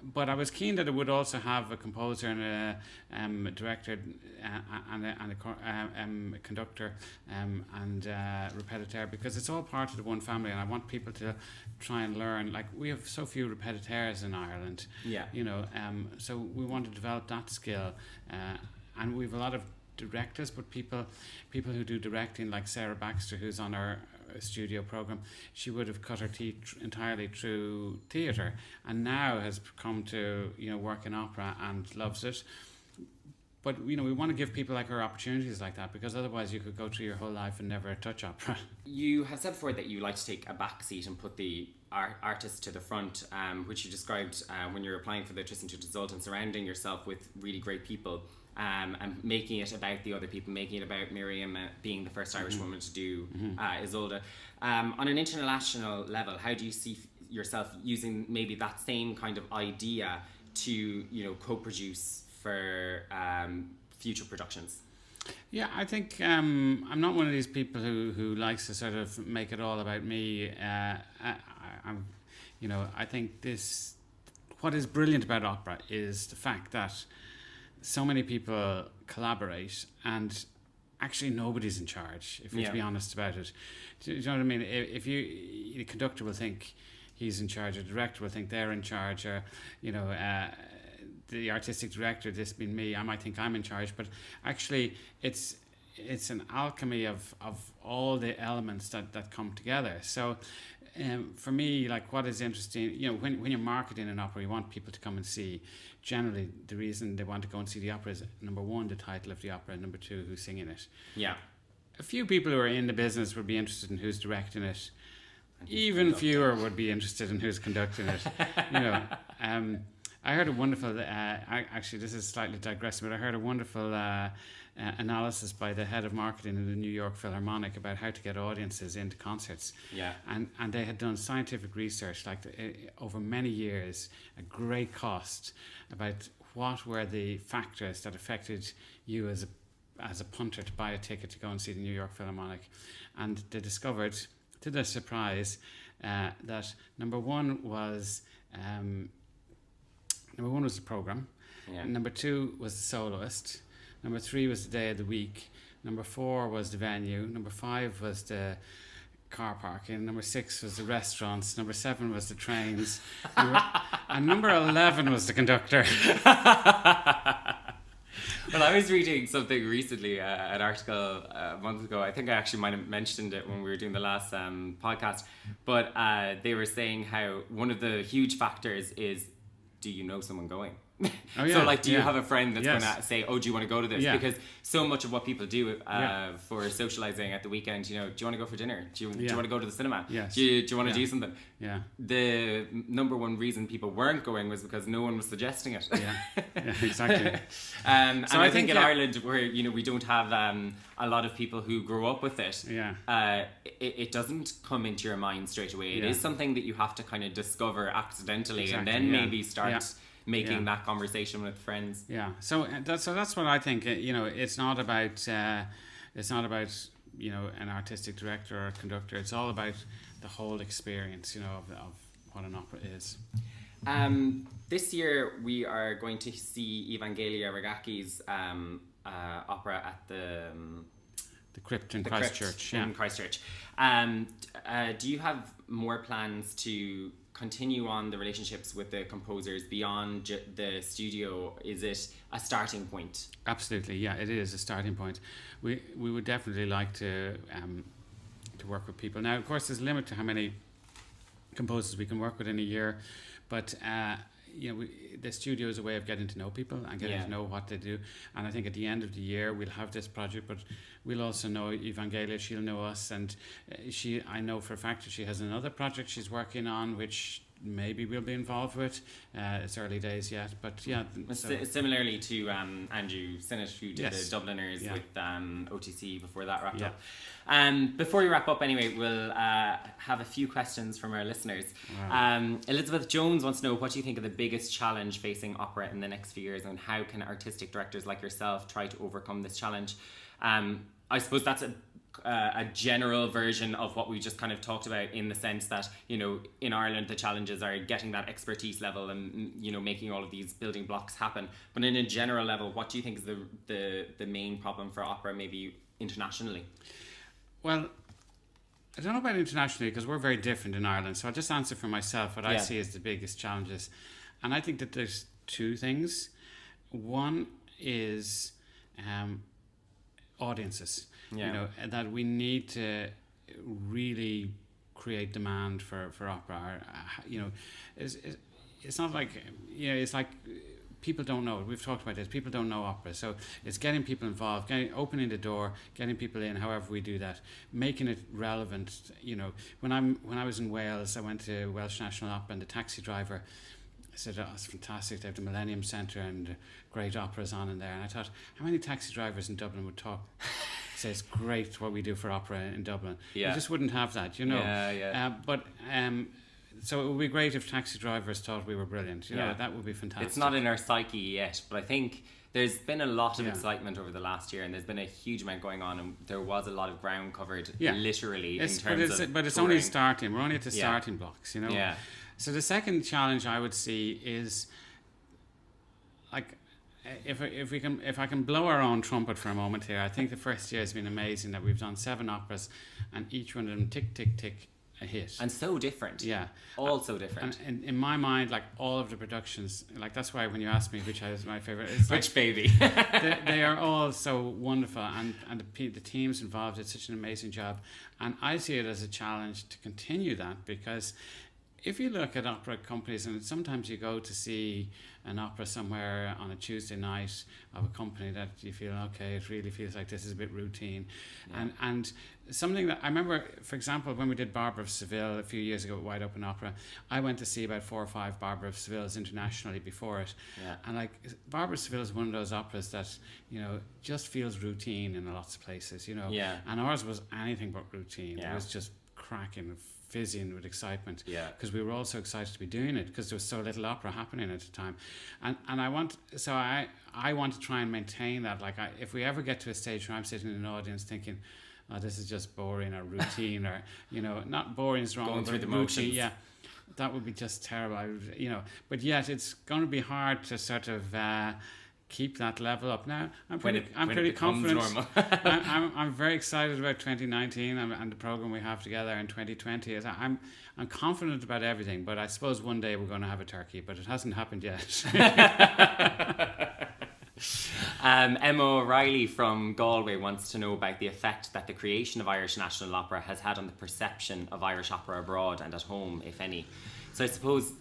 Speaker 2: But I was keen that it would also have a composer and a director and a conductor and repetiteur, because it's all part of the one family, and I want people to try and learn. Like, we have so few repetiteurs in Ireland. Yeah. So we want to develop that skill, and we have a lot of directors, but people who do directing, like Sarah Baxter, who's on our studio program, she would have cut her teeth entirely through theatre, and now has come to work in opera and loves it. But we want to give people like her opportunities like that, because otherwise you could go through your whole life and never touch opera. You
Speaker 1: have said before that you like to take a back seat and put the artist to the front, which you described when you were applying for the Tristan to Isolde, and surrounding yourself with really great people. And making it about the other people, making it about Miriam being the first Irish woman to do Isolde. On an international level, how do you see yourself using maybe that same kind of idea to, co-produce for future productions?
Speaker 2: Yeah, I think I'm not one of these people who likes to sort of make it all about me. I think what is brilliant about opera is the fact that so many people collaborate, and actually nobody's in charge, if you're to be honest about it. Do you know what I mean? If the conductor will think he's in charge, or the director will think they're in charge, or the artistic director, this being me, I might think I'm in charge, but actually it's an alchemy of all the elements that come together. So for me, like, what is interesting, when you're marketing an opera, you want people to come and see. Generally, the reason they want to go and see the opera is, number 1, the title of the opera, and number 2, who's singing it. Yeah. A few people who are in the business would be interested in who's directing it. Even fewer would be interested in who's conducting it. I heard a wonderful, actually this is slightly digressing, but I heard a wonderful analysis by the head of marketing in the New York Philharmonic about how to get audiences into concerts. Yeah. And they had done scientific research, like over many years, at great cost, about what were the factors that affected you as a punter to buy a ticket to go and see the New York Philharmonic. And they discovered, to their surprise, that number one was the program. Yeah. Number 2 was the soloist. Number 3 was the day of the week. Number 4 was the venue. Number 5 was the car parking. Number 6 was the restaurants. Number 7 was the trains. And number 11 was the conductor.
Speaker 1: Well, I was reading something recently, an article a month ago. I think I actually might have mentioned it when we were doing the last podcast. But they were saying how one of the huge factors is, do you know someone going? Oh, yeah. So, like, do you have a friend that's going to say, oh, do you want to go to this? Yeah. Because so much of what people do for socializing at the weekend, do you want to go for dinner? Do you want to go to the cinema? Yes. Do you want to do something? Yeah. The number one reason people weren't going was because no one was suggesting it. Yeah, exactly. And I think in Ireland, where we don't have a lot of people who grow up with it, it doesn't come into your mind straight away. It is something that you have to kind of discover accidentally, and then maybe start making that conversation with friends. Yeah. So that's what I think. It's not about an artistic director or a conductor. It's all about the whole experience, of what an opera is. This year we are going to see Evangelia Ragaki's opera at the Crypt in Christchurch. In Christchurch. Do you have more plans to continue on the relationships with the composers beyond the studio? Is it a starting point? Absolutely, yeah, it is a starting point. We would definitely like to
Speaker 2: to work with people. Now, of course, there's a limit to how many composers we can work with in a year, but the studio is a way of getting to know people and getting to know what they do. And I think at the end of the year we'll have this project, but we'll also know Evangelia. She'll know us, and I know for a fact that she has another project she's working on, which maybe we'll be involved with. It's early days yet, but yeah.
Speaker 1: Similarly to Andrew Sinnott, who did the Dubliners with OTC before that wrapped up. Before we wrap up anyway, we'll have a few questions from our listeners. Wow. Elizabeth Jones wants to know, what do you think are the biggest challenge facing opera in the next few years, and how can artistic directors like yourself try to overcome this challenge? I suppose that's a general version of what we just kind of talked about, in the sense that, in Ireland the challenges are getting that expertise level and making all of these building blocks happen. But in a general level, what do you think is the main problem for opera, maybe internationally?
Speaker 2: Well, I don't know about internationally, because we're very different in Ireland, so I'll just answer for myself what I see as the biggest challenges. And I think that there's two things. One is audiences. That we need to really create demand for opera. It's not like, it's like people don't know. We've talked about this. People don't know opera. So it's getting people involved, opening the door, getting people in, however we do that, making it relevant. When I was in Wales, I went to Welsh National Opera, and the taxi driver said, "Oh, it's fantastic. They have the Millennium Centre and great operas on in there." And I thought, how many taxi drivers in Dublin would talk? Say it's great what we do for opera in Dublin. You just wouldn't have that, so it would be great if taxi drivers thought we were brilliant. That would be fantastic.
Speaker 1: It's not in our psyche yet, but I think there's been a lot of excitement over the last year, and there's been a huge amount going on, and there was a lot of ground covered, literally, in terms of. But it's
Speaker 2: only starting. We're only at the starting blocks, So the second challenge I would see is, like, if I can blow our own trumpet for a moment here, I think the first year has been amazing, that we've done 7 operas, and each one of them tick, tick, tick, a hit.
Speaker 1: And so different.
Speaker 2: Yeah.
Speaker 1: All so different.
Speaker 2: And in my mind, like, all of the productions, like, that's why when you ask me which is my favourite, it's
Speaker 1: which
Speaker 2: like,
Speaker 1: baby?
Speaker 2: they are all so wonderful, and the teams involved did such an amazing job. And I see it as a challenge to continue that, because if you look at opera companies, and sometimes you go to see an opera somewhere on a Tuesday night of a company that you feel, okay, it really feels like this is a bit routine. And something that I remember, for example, when we did Barbara of Seville a few years ago at Wide Open Opera, I went to see about 4 or 5 Barbara of Sevilles internationally before it. And like, Barbara of Seville is one of those operas that, just feels routine in lots of places, And ours was anything but routine. It was just cracking, fizzing with excitement, because we were all so excited to be doing it, because there was so little opera happening at the time, and I want to try and maintain that. Like, if we ever get to a stage where I'm sitting in an audience thinking, "Oh, this is just boring or routine," or not boring is wrong,
Speaker 1: going through the
Speaker 2: motions, that would be just terrible. But yet it's going to be hard to sort of keep that level up. Now I'm pretty confident. I'm very excited about 2019 and the program we have together in 2020. I'm confident about everything, but I suppose one day we're going to have a turkey, but it hasn't happened yet.
Speaker 1: Emma O'Reilly from Galway wants to know about the effect that the creation of Irish National Opera has had on the perception of Irish opera abroad and at home, if any. So I suppose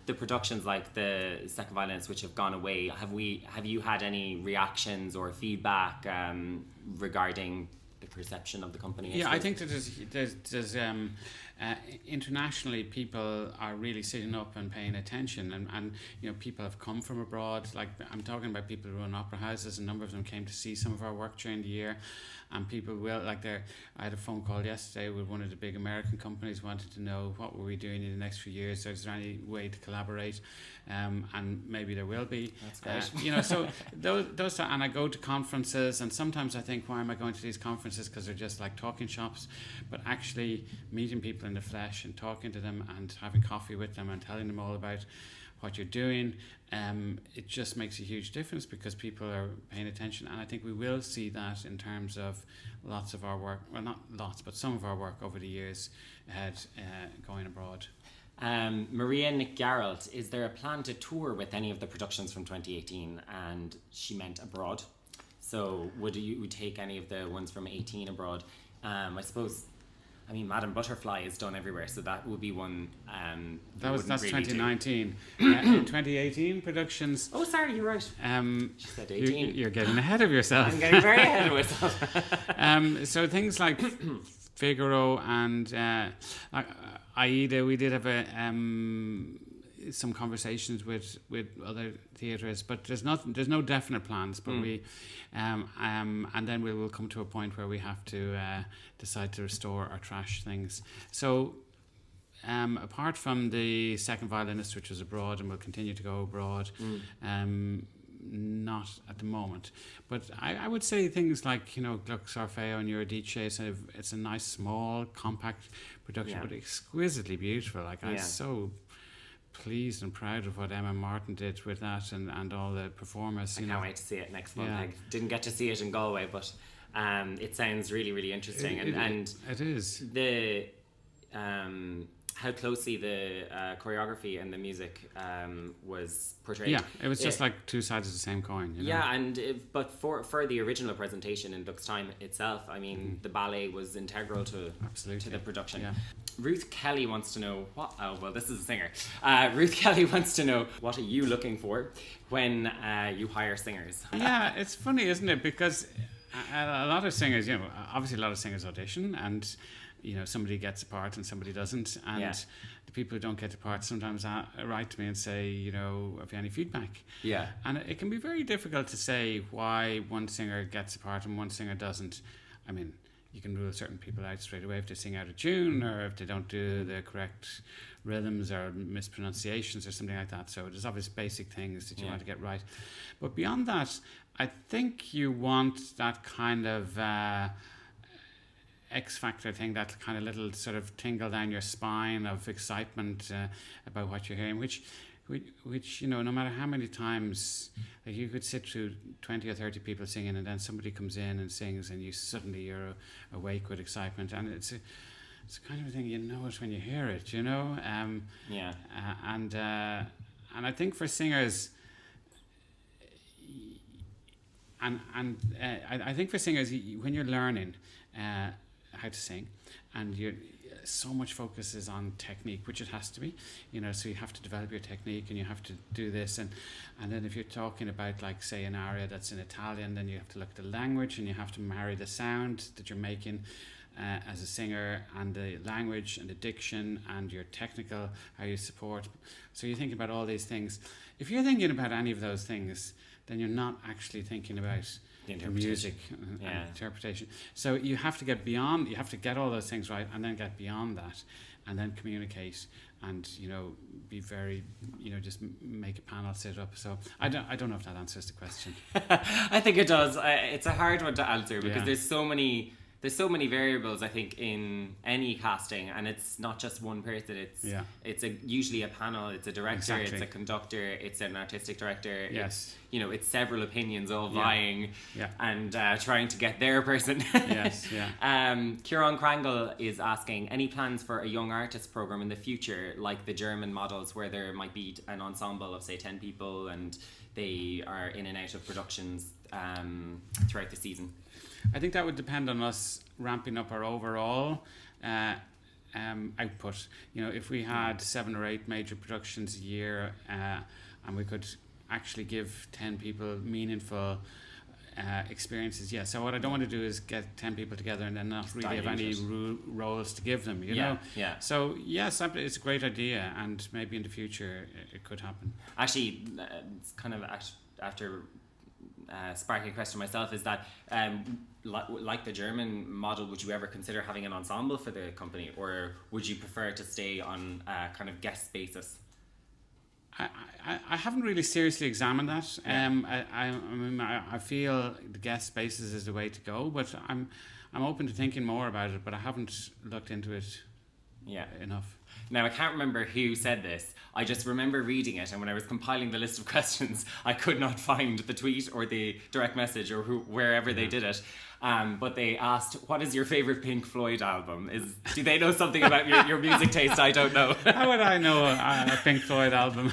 Speaker 1: the productions like the Second Violence, which have gone away, have you had any reactions or feedback regarding the perception of the company?
Speaker 2: I think that there's internationally, people are really sitting up and paying attention, and people have come from abroad. Like, I'm talking about people who run opera houses. A number of them came to see some of our work during the year, and people will, like, I had a phone call yesterday with one of the big American companies, wanted to know what were we doing in the next few years. Is there any way to collaborate? And maybe there will be.
Speaker 1: That's great.
Speaker 2: So those and I go to conferences, and sometimes I think, why am I going to these conferences? Because they're just like talking shops. But actually meeting people in the flesh and talking to them and having coffee with them and telling them all about what you're doing, it just makes a huge difference, because people are paying attention. And I think we will see that in terms of lots of our work, well, not lots, but some of our work over the years ahead, going abroad.
Speaker 1: Maria Nick Garrett, is there a plan to tour with any of the productions from 2018? And she meant abroad. So would you take any of the ones from 18 abroad? I suppose, I mean, Madame Butterfly is done everywhere, so that would be one.
Speaker 2: That's
Speaker 1: really
Speaker 2: 2019. In 2018 productions.
Speaker 1: Oh, sorry, you're right. She said 18.
Speaker 2: You're getting ahead of yourself.
Speaker 1: I'm getting very ahead of myself.
Speaker 2: So things like Figaro and Aida, we did have some conversations with other theatres, but there's no definite plans. But we, and then we will come to a point where we have to decide to restore or trash things. So, apart from the second violinist, which was abroad and will continue to go abroad, not at the moment. But I would say things like, you know, Gluck Orfeo and Eurydice, it's a nice, small, compact production, but exquisitely beautiful. Like, I'm so pleased and proud of what Emma Martin did with that and all the performers.
Speaker 1: I can't wait to see it next month. I didn't get to see it in Galway, but it sounds really, really interesting. And
Speaker 2: it is.
Speaker 1: The how closely the choreography and the music was portrayed.
Speaker 2: Yeah, it was just like two sides of the same coin. You know?
Speaker 1: Yeah, but for the original presentation in Gluck's time itself, I mean, the ballet was integral to the production. Yeah. Ruth Kelly wants to know this is a singer. Ruth Kelly wants to know, what are you looking for when you hire singers?
Speaker 2: Yeah, it's funny, isn't it? Because a lot of singers, you know, obviously a lot of singers audition, and you know, somebody gets a part and somebody doesn't, and the people who don't get the part sometimes write to me and say, you know, have you any feedback? Yeah. And it can be very difficult to say why one singer gets a part and one singer doesn't. I mean, you can rule certain people out straight away if they sing out of tune or if they don't do the correct rhythms or mispronunciations or something like that. So there's obvious basic things that you want to get right. But beyond that, I think you want that kind of X factor thing, that kind of little sort of tingle down your spine of excitement about what you're hearing, which you know, no matter how many times, like, you could sit through 20 or 30 people singing, and then somebody comes in and sings, and you're awake with excitement, and it's the kind of thing, you know it when you hear it, you know. And I think for singers, I think for singers, when you're learning how to sing, and so much focus is on technique, which it has to be, you know, so you have to develop your technique and you have to do this, and then if you're talking about, like, say, an aria that's in Italian, then you have to look at the language and you have to marry the sound that you're making as a singer and the language and the diction and your technical, how you support. So you're thinking about all these things. If you're thinking about any of those things, then you're not actually thinking about the music and interpretation. So you have to get beyond, you have to get all those things right, and then get beyond that, and then communicate, and, you know, be very, you know, just make a panel sit up. So I don't know if that answers the question.
Speaker 1: I think it does. It's a hard one to answer because there's so many variables, I think, in any casting, and it's not just one person. It's usually a panel. It's a director. Exactly. It's a conductor. It's an artistic director. Yes. It's several opinions all vying and trying to get their person. Yes. Yeah. Kieran Krangle is asking, any plans for a young artist program in the future, like the German models, where there might be an ensemble of, say, 10 people, and they are in and out of productions throughout the season?
Speaker 2: I think that would depend on us ramping up our overall output. You know, if we had 7 or 8 major productions a year, and we could actually give 10 people meaningful experiences. Yeah. So what I don't want to do is get 10 people together and then not really have any roles to give them. You know. Yeah. So yes, it's a great idea, and maybe in the future it could happen.
Speaker 1: Actually, it's kind of after. Sparking a question myself, is that like the German model, would you ever consider having an ensemble for the company, or would you prefer to stay on a kind of guest basis?
Speaker 2: I haven't really seriously examined that. I feel the guest basis is the way to go, but I'm open to thinking more about it, but I haven't looked into it enough.
Speaker 1: Now, I can't remember who said this. I just remember reading it, and when I was compiling the list of questions, I could not find the tweet or the direct message or wherever they did it. But they asked, what is your favourite Pink Floyd album? Do they know something about your music taste? I don't know.
Speaker 2: How would I know a Pink Floyd album?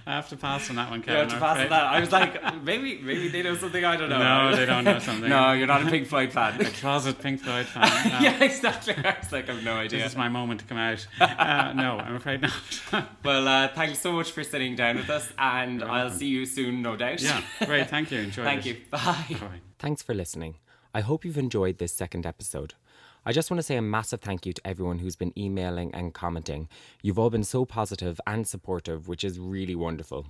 Speaker 2: I have to pass on that one,
Speaker 1: You
Speaker 2: Kevin.
Speaker 1: have to pass on that. I was like, maybe they know something I don't know.
Speaker 2: No, they don't know something.
Speaker 1: No, you're not a Pink Floyd fan.
Speaker 2: A closet Pink Floyd fan. No.
Speaker 1: Yeah, exactly. I was like, I have no idea.
Speaker 2: This is my moment to come out. No, I'm afraid not.
Speaker 1: Well, thanks so much for sitting down with us, and
Speaker 2: You're
Speaker 1: I'll
Speaker 2: welcome.
Speaker 1: see you soon, no doubt.
Speaker 2: Yeah, great. Thank you. Enjoy
Speaker 1: Thank
Speaker 2: it.
Speaker 1: you. Bye.
Speaker 2: Bye.
Speaker 1: Thanks for listening. I hope you've enjoyed this second episode. I just want to say a massive thank you to everyone who's been emailing and commenting. You've all been so positive and supportive, which is really wonderful.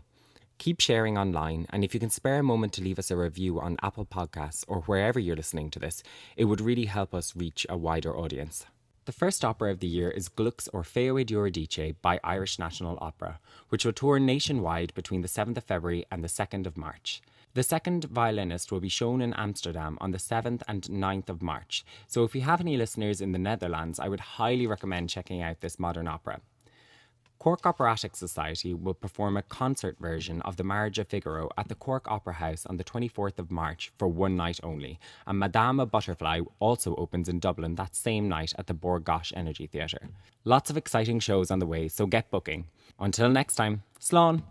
Speaker 1: Keep sharing online, and if you can spare a moment to leave us a review on Apple Podcasts or wherever you're listening to this, it would really help us reach a wider audience. The first opera of the year is Gluck's Orfeo di Euridice by Irish National Opera, which will tour nationwide between the 7th of February and the 2nd of March. The second violinist will be shown in Amsterdam on the 7th and 9th of March, so if you have any listeners in the Netherlands, I would highly recommend checking out this modern opera. Cork Operatic Society will perform a concert version of The Marriage of Figaro at the Cork Opera House on the 24th of March for one night only, and Madame a Butterfly also opens in Dublin that same night at the Bord Gáis Energy Theatre. Lots of exciting shows on the way, so get booking. Until next time, slán!